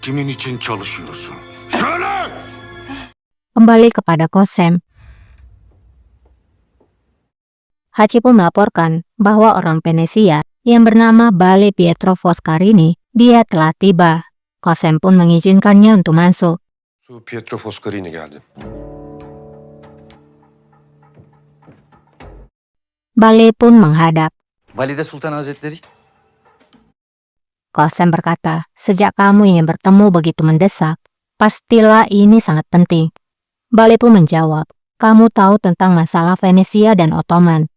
Kimin için çalışıyorsun? Söyle! Kembali kepada Kosem. Hachi pun melaporkan bahwa orang Venesia yang bernama Bale Pietro Foscarini, dia telah tiba. Kosem pun mengizinkannya untuk masuk. Su Pietro Foscarini geldi. Bale pun menghadap. Valide Sultan Hazretleri, Kosem berkata, sejak kamu ingin bertemu begitu mendesak, pastilah ini sangat penting. Bale pun menjawab, kamu tahu tentang masalah Venesia dan Ottoman.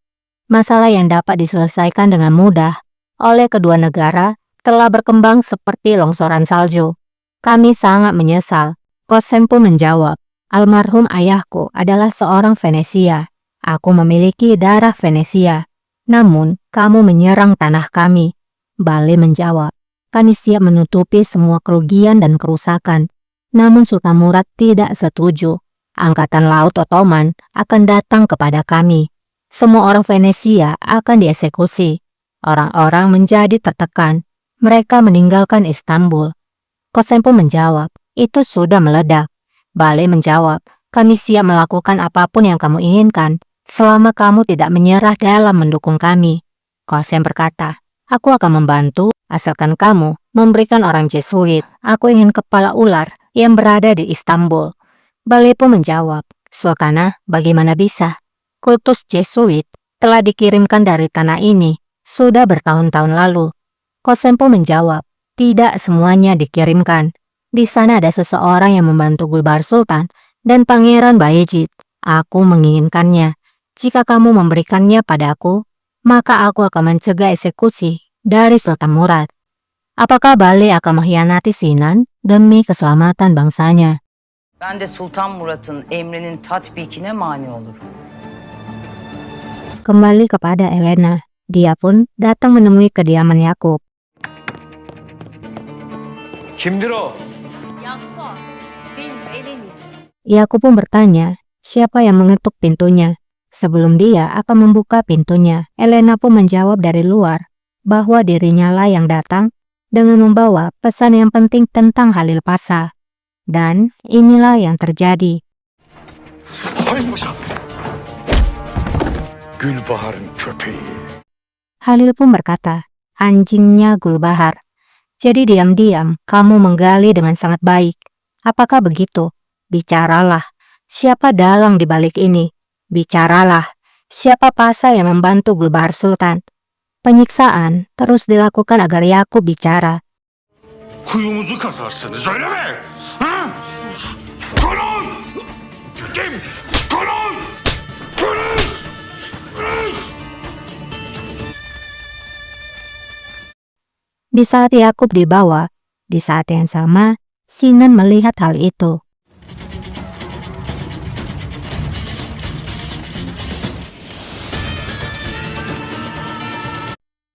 Masalah yang dapat diselesaikan dengan mudah oleh kedua negara telah berkembang seperti longsoran salju. Kami sangat menyesal. Kosem pun menjawab, almarhum ayahku adalah seorang Venesia. Aku memiliki darah Venesia. Namun, kamu menyerang tanah kami. Bale menjawab, kami siap menutupi semua kerugian dan kerusakan. Namun Sultan Murad tidak setuju. Angkatan Laut Ottoman akan datang kepada kami. Semua orang Venesia akan dieksekusi. Orang-orang menjadi tertekan. Mereka meninggalkan Istanbul. Kosem pun menjawab, itu sudah meledak. Bale menjawab, kami siap melakukan apapun yang kamu inginkan, selama kamu tidak menyerah dalam mendukung kami. Kosem berkata, aku akan membantu asalkan kamu memberikan orang Jesuit. Aku ingin kepala ular yang berada di Istanbul. Bale pun menjawab, Sultanah, bagaimana bisa? Kultus Jesuit telah dikirimkan dari tanah ini sudah bertahun-tahun lalu. Kosem pun menjawab, tidak semuanya dikirimkan. Di sana ada seseorang yang membantu Gulbar Sultan dan Pangeran Bayezid. Aku menginginkannya. Jika kamu memberikannya padaku, maka aku akan mencegah eksekusi dari Sultan Murad. Apakah Bale akan mengkhianati Sinan demi keselamatan bangsanya? Ben de Sultan Murat'ın emrinin tatbikine mani olurum. Kembali kepada Elena. Dia pun datang menemui kediaman Yakub. kimdir o? Yakub, bin Eleni. Yakub pun bertanya, siapa yang mengetuk pintunya? Sebelum dia akan membuka pintunya, Elena pun menjawab dari luar bahwa dirinya lah yang datang dengan membawa pesan yang penting tentang Halil Pasha. Dan inilah yang terjadi. Halil Paşa! Gülbahar'ın köpeği. Halil pun berkata, anjingnya Gulbahar. Jadi diam-diam kamu menggali dengan sangat baik. Apakah begitu? Bicaralah. Siapa dalang di balik ini? Bicaralah. Siapa Pasha yang membantu Gulbahar Sultan? Penyiksaan terus dilakukan agar Yakub bicara. Kuyumuzu kazarsınız öyle mi? Ha? Konuş! Kim? Konuş! Konuş! Konuş! Di saat Yakub dibawa, di saat yang sama, Sinan melihat hal itu.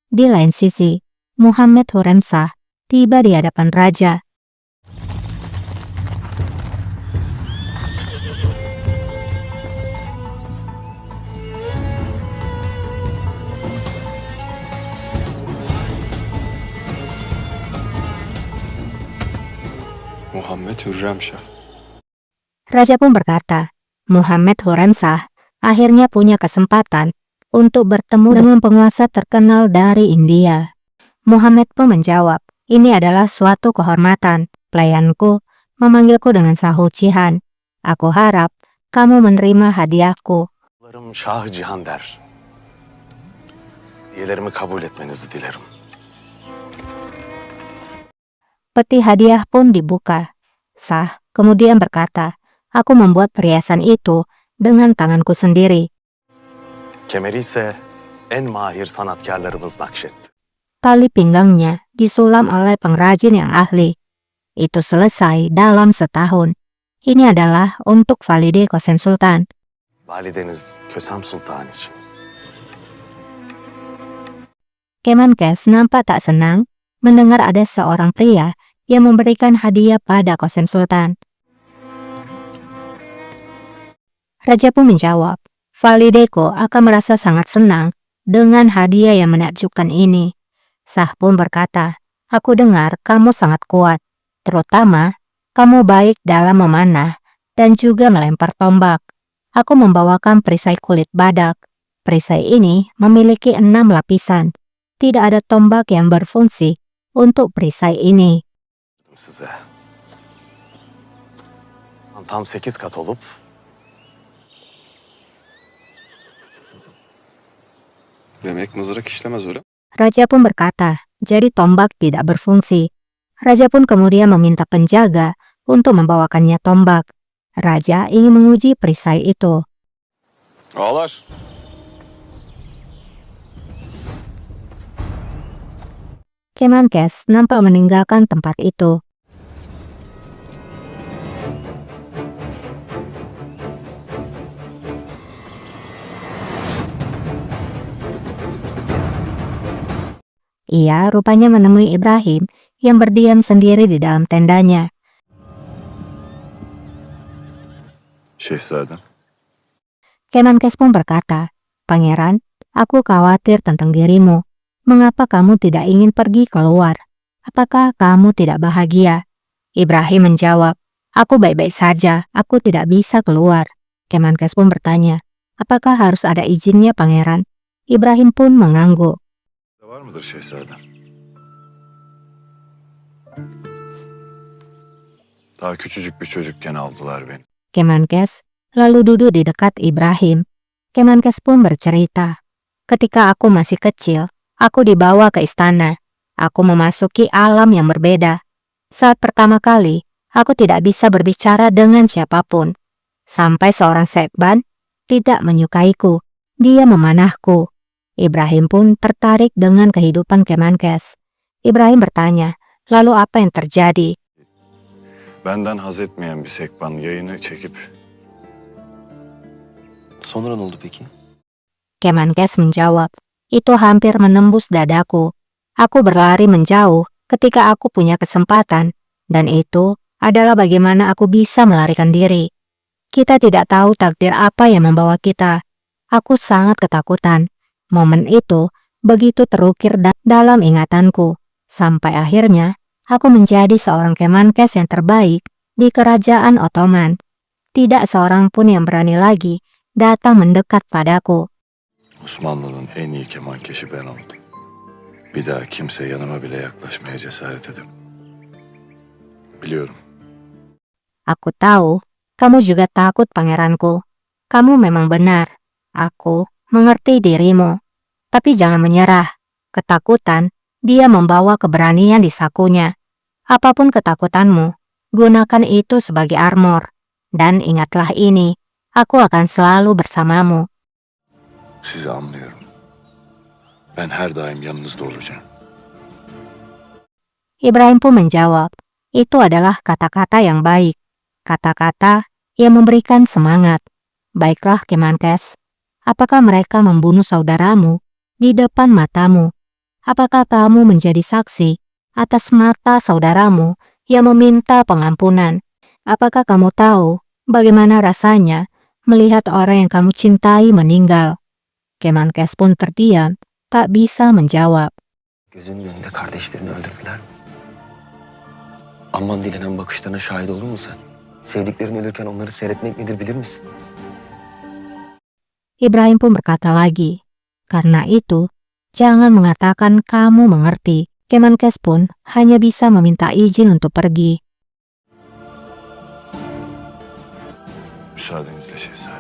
Di lain sisi, Muhammad Hurremshah tiba di hadapan raja. Muhammed Hürremşah. Raja pun berkata, Muhammad Hurremshah akhirnya punya kesempatan untuk bertemu dengan penguasa terkenal dari India. Muhammad pun menjawab, ini adalah suatu kehormatan. Pelayanku memanggilku dengan Sahu Cihan. Aku harap kamu menerima hadiahku. Larım Şah Cihan der. Hediyelerimi kabul etmenizi dilerim. Peti hadiah pun dibuka. Shah kemudian berkata, aku membuat perhiasan itu dengan tanganku sendiri. Kemeri ise en mahir sanatkarlarımız nakşetti. Tali pinggangnya disulam oleh pengrajin yang ahli. Itu selesai dalam setahun. Ini adalah untuk Valide Kosem Sultan. Valideniz Kösem Sultan için. Kemenkes nampak tak senang mendengar ada seorang pria yang memberikan hadiah pada Kosem Sultan. Raja pun menjawab, Valideko akan merasa sangat senang dengan hadiah yang menakjubkan ini. Shah pun berkata, aku dengar kamu sangat kuat, Terutama, kamu baik dalam memanah dan juga melempar tombak. Aku membawakan perisai kulit badak. Perisai ini memiliki 6 lapisan. Tidak ada tombak yang berfungsi untuk perisai ini. Size. Tam 8 kat olup Demek mızrak işlemez öyle. Raja pun berkata, jadi tombak tidak berfungsi. Raja pun kemudian meminta penjaga untuk membawakannya tombak. Raja ingin menguji perisai itu. Ağlar. Kemenkes nampak meninggalkan tempat itu. Ia rupanya menemui Ibrahim yang berdiam sendiri di dalam tendanya. Şehzadem. Kemenkes pun berkata, "Pangeran, aku khawatir tentang dirimu. Mengapa kamu tidak ingin pergi keluar? Apakah kamu tidak bahagia?" Ibrahim menjawab, "Aku baik-baik saja, aku tidak bisa keluar." Kemenkes pun bertanya, "Apakah harus ada izinnya, Pangeran?" Ibrahim pun mengangguk. Var mıdır şehzadem? Daha küçücük bir çocukken aldılar beni. Kemenkes lalu duduk di dekat Ibrahim. Kemenkes pun bercerita, "Ketika aku masih kecil, aku dibawa ke istana. Aku memasuki alam yang berbeda. Saat pertama kali, aku tidak bisa berbicara dengan siapapun. Sampai seorang sekban tidak menyukaiku. Dia memanahku." Ibrahim pun tertarik dengan kehidupan Kemenkes. Ibrahim bertanya, "Lalu apa yang terjadi?" Benden haz etmeyen bir sekban yayını çekip... Sonra ne oldu peki? Kemenkes menjawab, "Itu hampir menembus dadaku. Aku berlari menjauh ketika aku punya kesempatan, dan itu adalah bagaimana aku bisa melarikan diri. Kita tidak tahu takdir apa yang membawa kita. Aku sangat ketakutan. Momen itu begitu terukir dalam ingatanku, sampai akhirnya aku menjadi seorang Kemenkes yang terbaik di kerajaan Ottoman. Tidak seorang pun yang berani lagi datang mendekat padaku." Osmanlı'nın en iyi kemankeşi ben oldum. Bir daha kimse yanıma bile yaklaşmaya cesaret edemedi. Biliyorum. "Aku tahu, kamu juga takut, pangeranku. Kamu memang benar. Aku mengerti dirimu. Tapi jangan menyerah. Ketakutan, dia membawa keberanian di sakunya. Apapun ketakutanmu, gunakan itu sebagai armor. Dan ingatlah ini, aku akan selalu bersamamu." Sizi anlıyorum. Ben her daim yanınızda olacağım. Ibrahim pun menjawab, "Itu adalah kata-kata yang baik. Kata-kata yang memberikan semangat. Baiklah, Kemenkes. Apakah mereka membunuh saudaramu di depan matamu? Apakah kamu menjadi saksi atas mata saudaramu yang meminta pengampunan? Apakah kamu tahu bagaimana rasanya melihat orang yang kamu cintai meninggal?" Kemenkes pun terdiam, tak bisa menjawab. Gözünün önünde kardeşlerini öldürdüler. Aman dilenen bakışlarına şahit oldun mu sen? Sevdiklerin ölürken onları seyretmek nedir bilir misin? Ibrahim pun berkata lagi, "Karena itu, jangan mengatakan kamu mengerti." Kemenkes pun hanya bisa meminta izin untuk pergi. Müsaadenizle şehzadem.